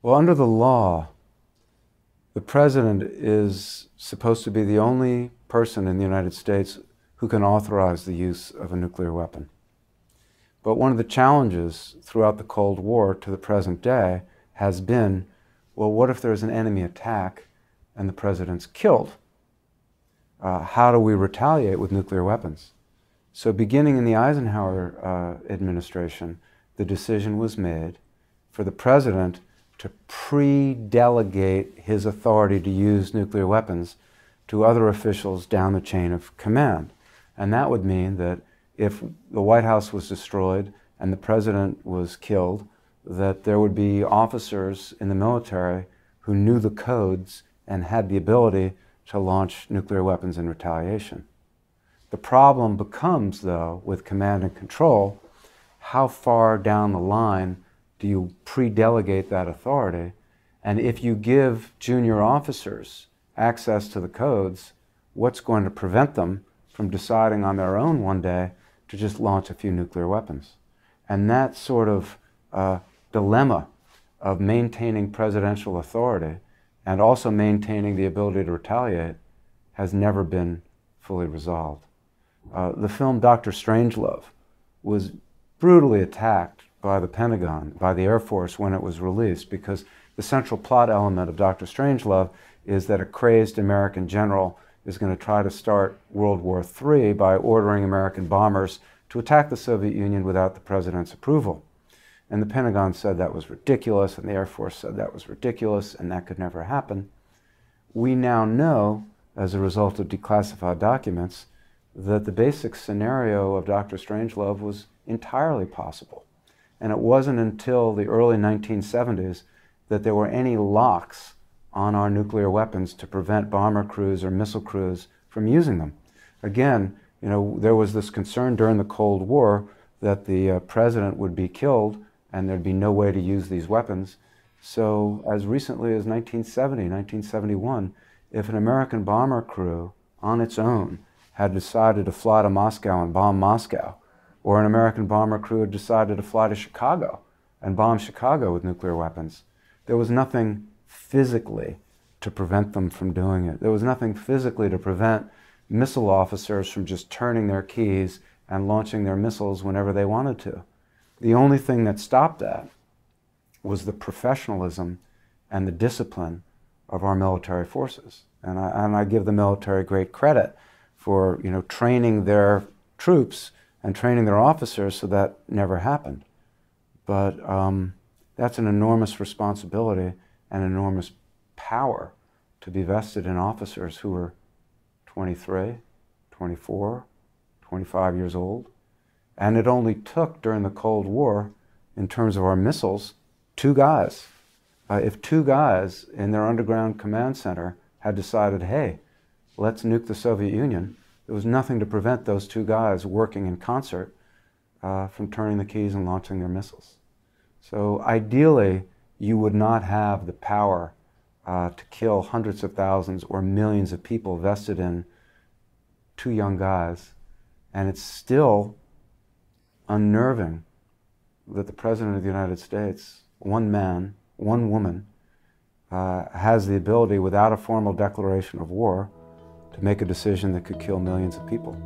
Well, under the law, the president is supposed to be the only person in the United States who can authorize the use of a nuclear weapon. But one of the challenges throughout the Cold War to the present day has been, well, what if there's an enemy attack and the president's killed? How do we retaliate with nuclear weapons? So beginning in the Eisenhower administration, the decision was made for the president to pre-delegate his authority to use nuclear weapons to other officials down the chain of command. And that would mean that if the White House was destroyed and the president was killed, that there would be officers in the military who knew the codes and had the ability to launch nuclear weapons in retaliation. The problem becomes, though, with command and control, how far down the line do you pre-delegate that authority? And if you give junior officers access to the codes, what's going to prevent them from deciding on their own one day to just launch a few nuclear weapons? And that sort of dilemma of maintaining presidential authority and also maintaining the ability to retaliate has never been fully resolved. The film Dr. Strangelove was brutally attacked by the Pentagon, by the Air Force when it was released, because the central plot element of Dr. Strangelove is that a crazed American general is going to try to start World War III by ordering American bombers to attack the Soviet Union without the president's approval. And the Pentagon said that was ridiculous, and the Air Force said that was ridiculous, and that could never happen. We now know, as a result of declassified documents, that the basic scenario of Dr. Strangelove was entirely possible. And it wasn't until the early 1970s that there were any locks on our nuclear weapons to prevent bomber crews or missile crews from using them. Again, there was this concern during the Cold War that the president would be killed and there'd be no way to use these weapons. So as recently as 1970, 1971, if an American bomber crew on its own had decided to fly to Moscow and bomb Moscow, or an American bomber crew had decided to fly to Chicago and bomb Chicago with nuclear weapons, there was nothing physically to prevent them from doing it. There was nothing physically to prevent missile officers from just turning their keys and launching their missiles whenever they wanted to. The only thing that stopped that was the professionalism and the discipline of our military forces. And I give the military great credit for training their troops and training their officers so that never happened. But that's an enormous responsibility and enormous power to be vested in officers who are 23, 24, 25 years old. And it only took, during the Cold War, in terms of our missiles, 2 guys. If 2 guys in their underground command center had decided, hey, let's nuke the Soviet Union, there was nothing to prevent those 2 guys working in concert from turning the keys and launching their missiles. So ideally, you would not have the power to kill hundreds of thousands or millions of people vested in 2 young guys. And it's still unnerving that the President of the United States, one man, one woman, has the ability, without a formal declaration of war, to make a decision that could kill millions of people.